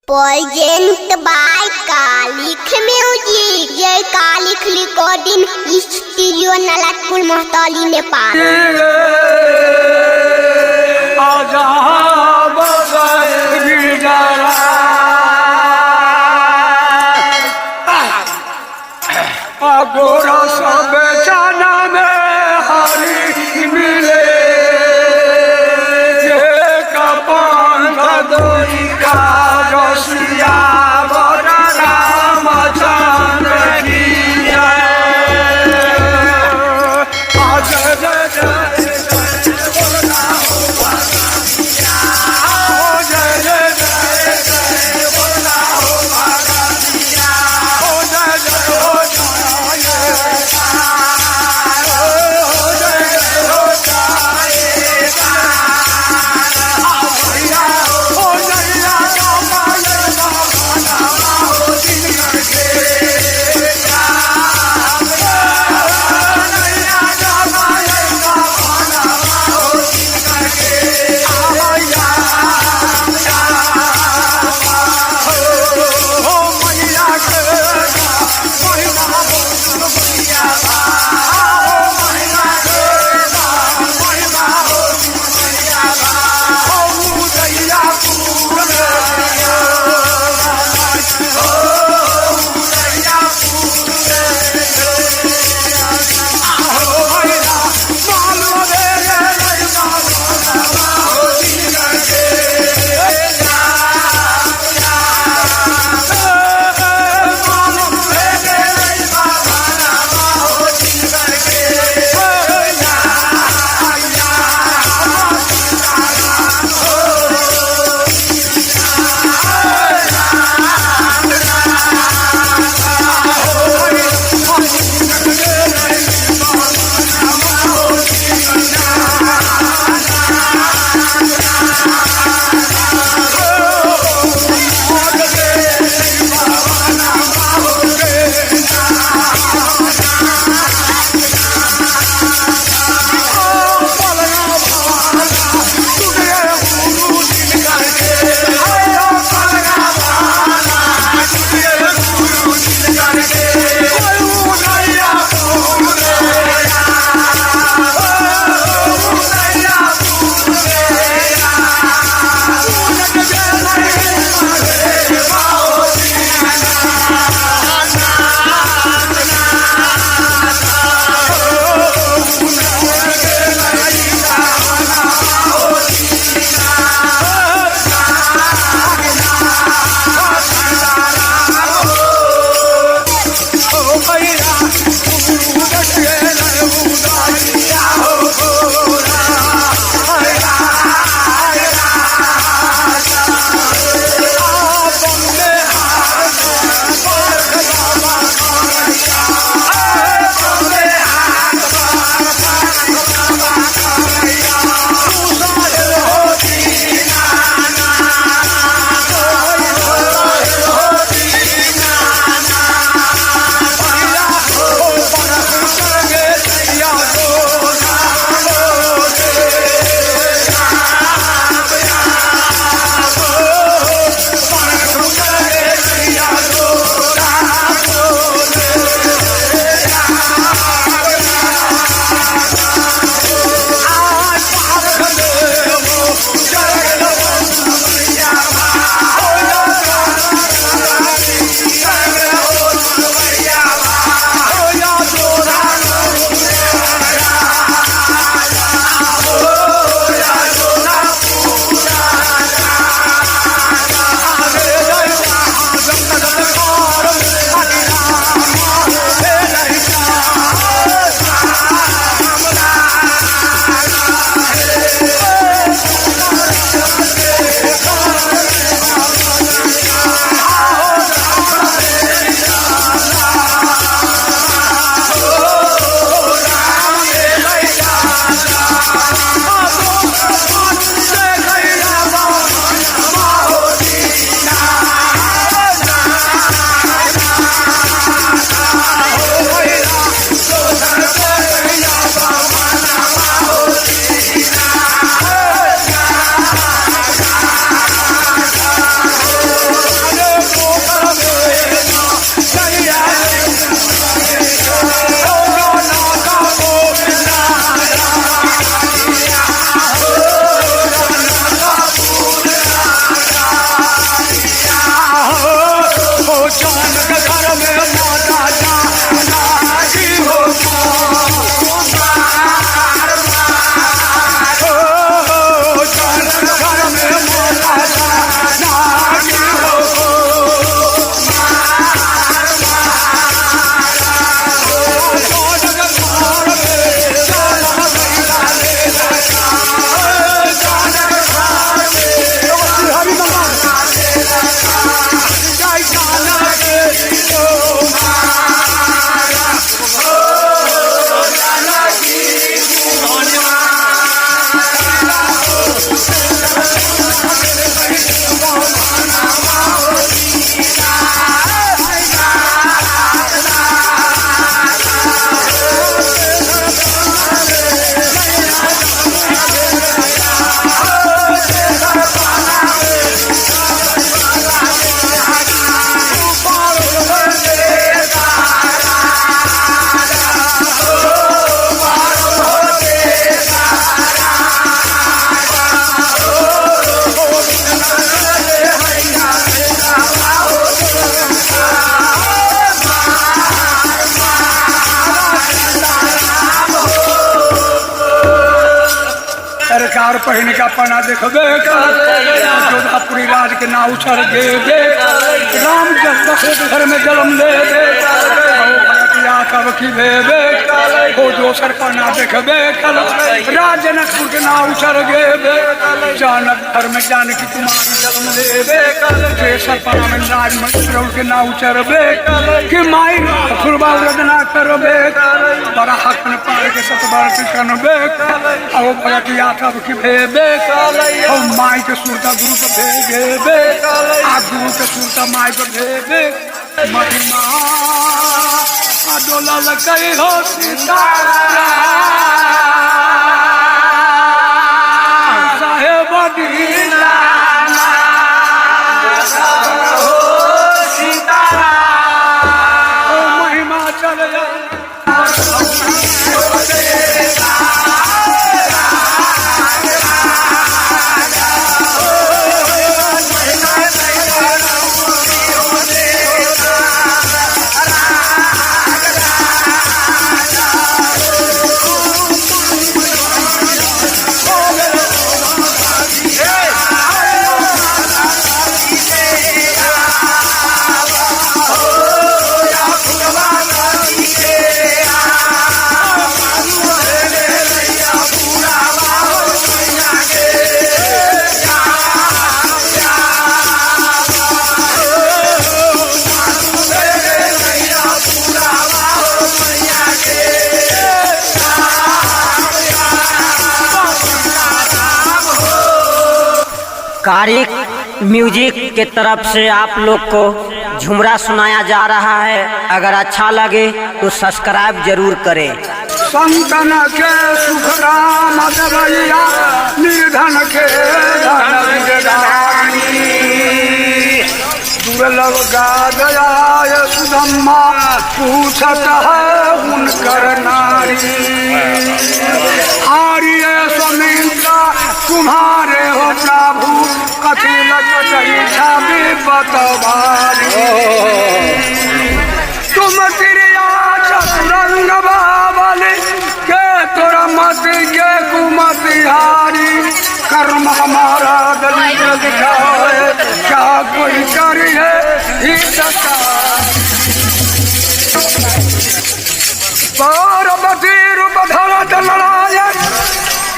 Present by Kalik Music. Jai Kalik Recording Studio Nalatpur Mahtali Nepal. गोरा सब जाना में हरी मिले जे कपान दोई का रसिया बड़ा रामचंद्र की जय। जय जय जय कार पहन का पना देखबे जोधापुरी राज के नाव चढ़ गे राम जब दशरथ घर में जन्म ले सब की भेबे हो दोसर पना देखबे राज जनकपुर के नाव चढ़ गे जानक घर में जानकी कुमारी जन्म लेबे तेसर पना में राज मंत्र के नाव चढ़बे कि माई फुरबा रजना करबे बड़ा हक में पार के सतबार के कनबे आओ भगतिया सब की भेबे हो माई के सुरता गुरु को भेबे आ गुरु के सुरता माई को भेबे महिमा डोला लगे हो सीतारा साहेब दीना सीतारा महिमा चल कारिक म्यूजिक के तरफ से आप लोग को झुमरा सुनाया जा रहा है। अगर अच्छा लगे तो सब्सक्राइब जरूर करें। संतन के सुख राम देवैया निर्धन के धन विदानी दुर्लभ गादयाय सुधम्मा पूछत है उनकर नारी आर्य समीता तुम्हारे हो प्रभु कथी लचई छवि बतवारी तुम तिरिया चतुरंग बावली के तोरा मत के कुमतिहारी कर्म हमारा दलित दिखाए क्या कोई करिए पार्वती रूप धरत नारायण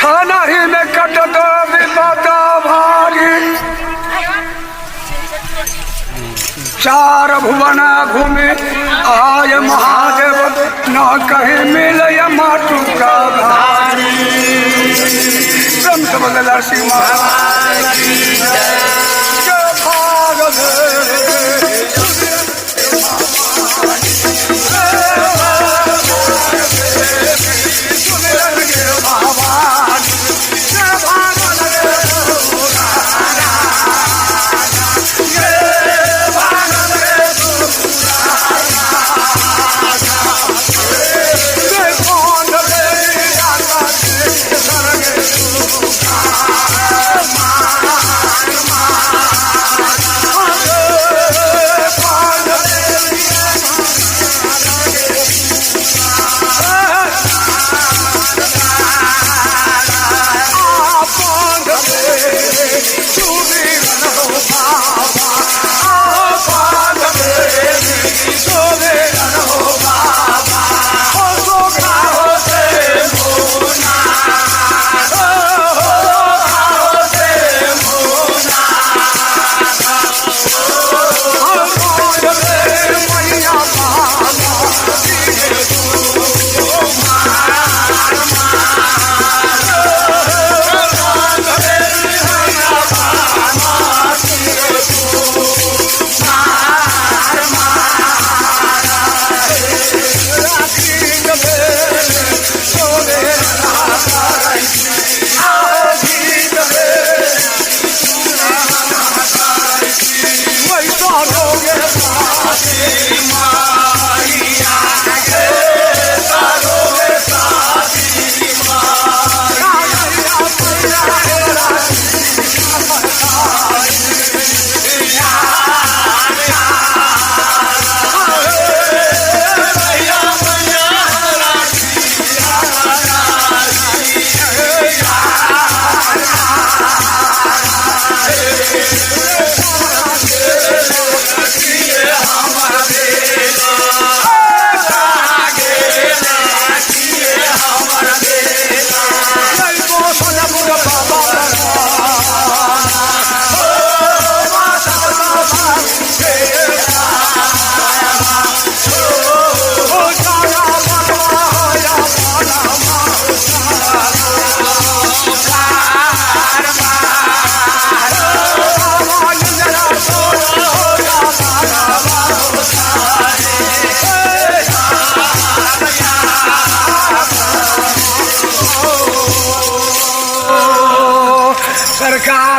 खाना ही में कटत विपत भारी चार भुवन घूमे आय महादेव न कहीं मिले माटू का भारी ब्रह्म सबल नरसिंह महाराज जय भाग Bye.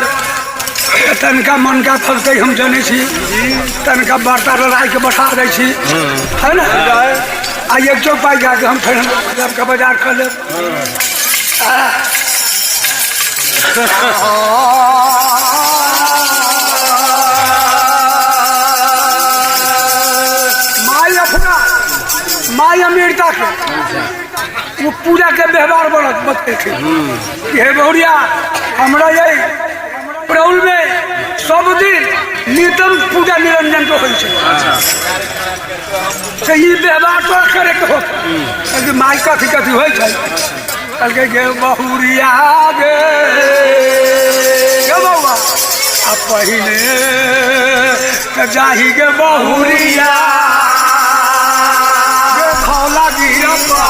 बाजार तनका मन का फलते हम जाने छी तनका बर्ता लड़ाई के बैठा दै छी है ना आ एक चौक पाई जाके हम फिर का बाजार कर ले माई अपना माई अमीरता के वो पूजा के व्यवहार बनत बते थे हे बहुरिया हमरा यही प्रौल में सब दिन नितम पूजा निरंजन को होई छै सही व्यवहार तो करे के होत माई कथी कथी होई छै कल के गे बहुरिया गे बउआ आ पहिले त जाही गे बहुरिया गे खौला गिरपा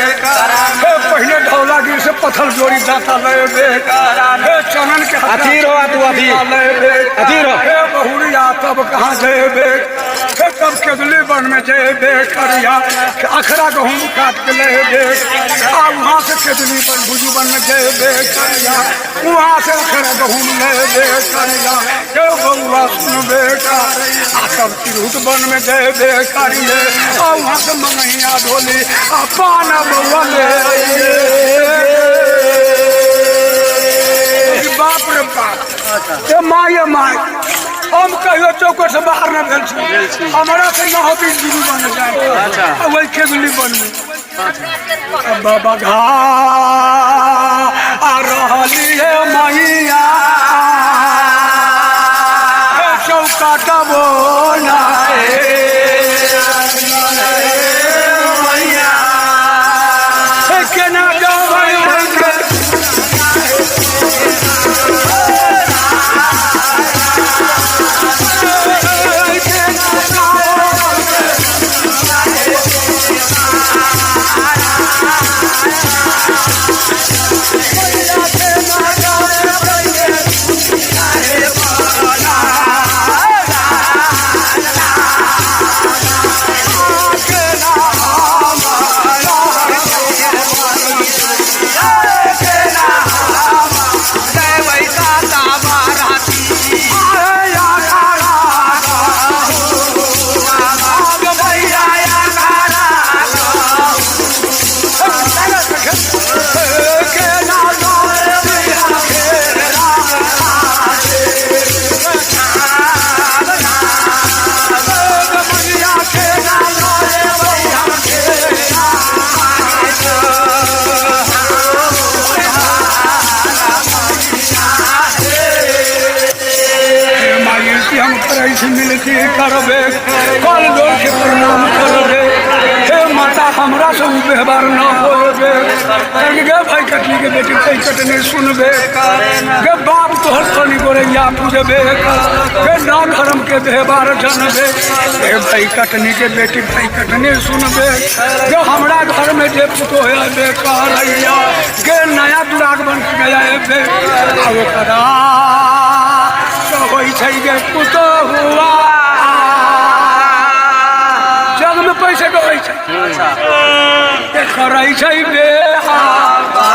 पहले धौलागिरी से पत्थर जोड़ी जाता ले चनन के बहुरिया तब कहाँ जेबे तब केदली वन में जेबे करिया अखरा गहूम काट के लेबे वहाँ से केदली वन भुजू वन में जेबे करिया वहाँ से अखरा गहूम लेबे करिया बउआ सुनबे तब तिरहुत वन में जेबे करिए वहाँ से मंगैया ढोली पाना बउआ ले बाप रे बाप माय माय हम कहियो चौकट से बाहर न भेल छी हमारा से न होती जीवी बन जाए वही खेजली बन में बाबा घा आ रहली है मैया चौकट बोला मैया केना हम करे छी मिलके करबे कल जोड़ के प्रणाम करबे हे माता हमरा से व्यवहार न होबे गे भाई कटनी के बेटी कई कटने सुनबे गे बाप तोहर तनी गोरे या पूजबे गे ना धर्म के व्यवहार जानबे हे भाई कटनी के बेटी भाई कटने सुनबे गे हमरा घर में जे पुतो है बेकार हैया गे नया दुराग बन के गया है अब करा होई छै गे पुतो हुआ जग में पैसे के होई छै करै छै बेहावा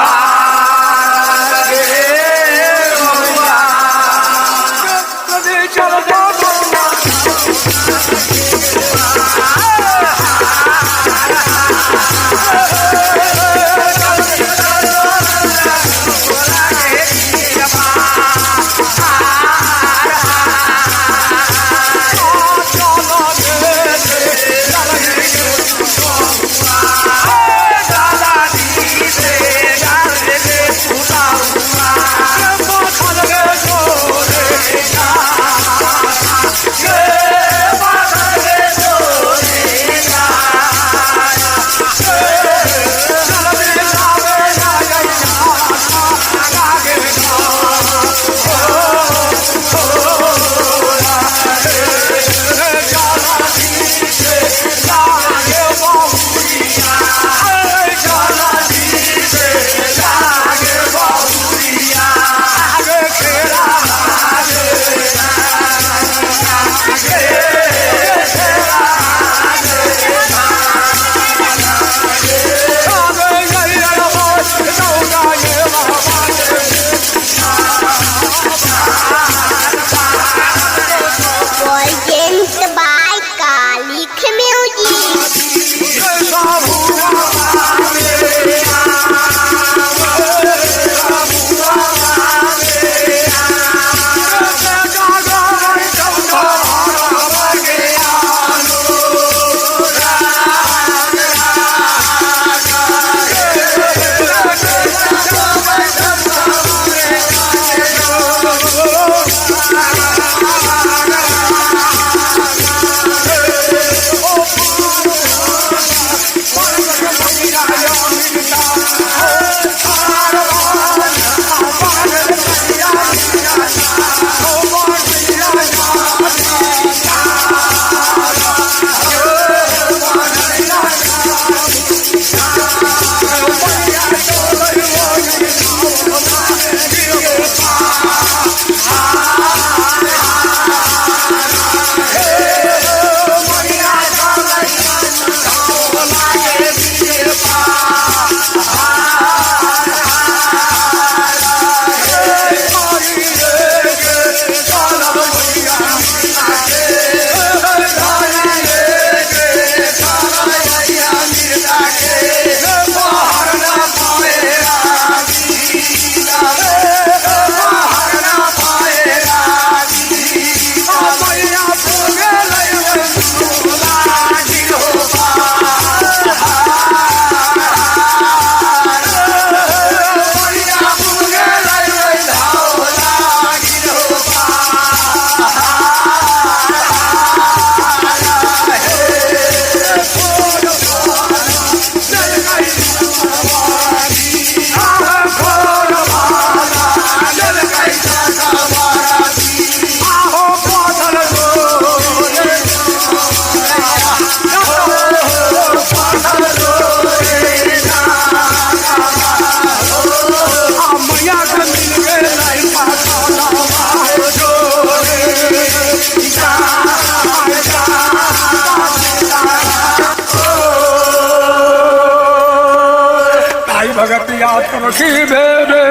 भगत याद रखी बेबे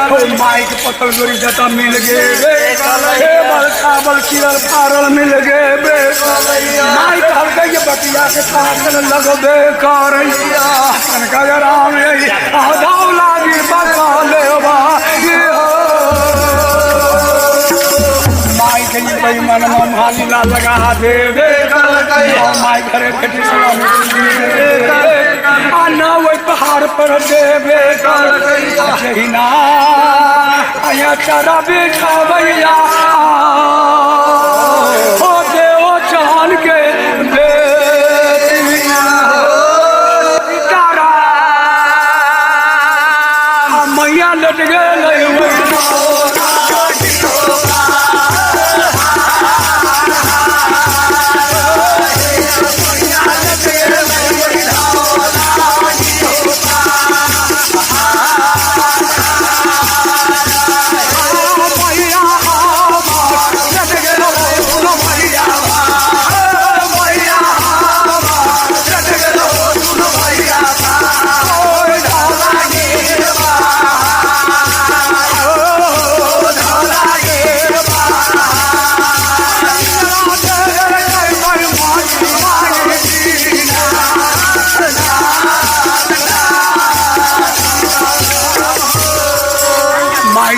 हो माइक पतल गोरी जटा मिल गे बे हे बलका बल किरल फारल मिल गे बे माइक हल्के ये बतिया के पागल लगबे करैया कनका राम ये आदाव लागी बका लेवा ये माइक ये भाई मन मन हाली ना लगा देबे माइक घरे बेटी सलाम आना वही पहाड़ पर देवे जहिना आया चारा बेटा भैया लट गेल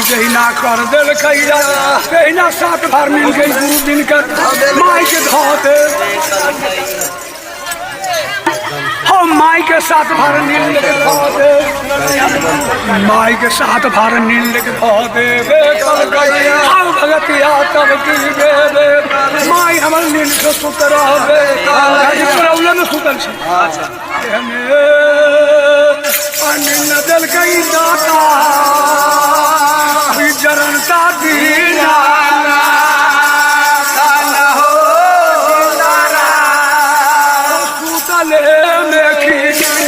जहिना कर दिल कैला तहिना सात बार मिल गई गुरु दिन कर माई के धोते हम माई के साथ भार नील के धोते माई के साथ भार नील के धोते हम भगत या तब की बे माई हमर नील से सुत रहबे प्रॉब्लम में सुतल छे हमें अनिल दिल कई दाता जरनता दीना हो तारा सुतले में खींचा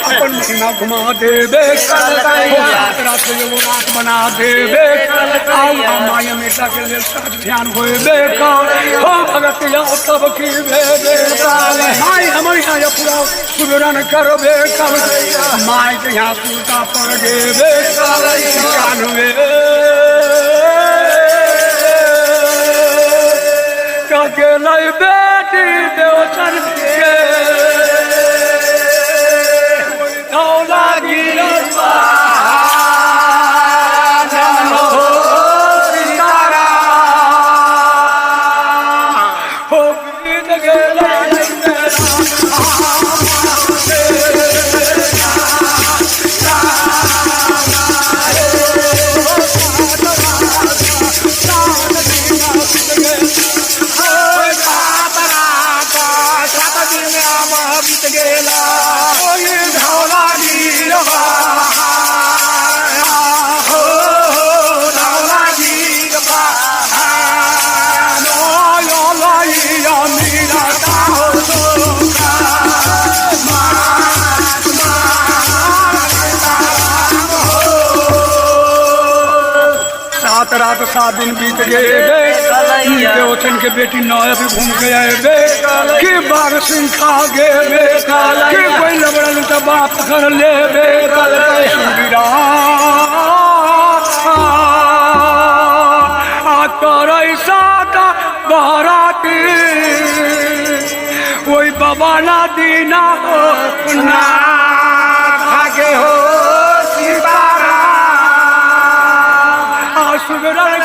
अपन महीना घुमा देवे रात बना देवे माया मेटा के लिए ध्यान होबे हो भगत तब की माई हमारे यहाँ पूरा सुमिरन करबे माई के यहाँ सूता पड़ गेबे कानवे के लई बेटी देवचन के रात 7 दिन बीत गए देवचन के बेटी नौया भी घूम के आए कि बाघ सिंह खा गए कि कोई लबड़ा लुटा बाप घर ले बहराती वही बाबा ना दीना हो ना भागे हो सुगरण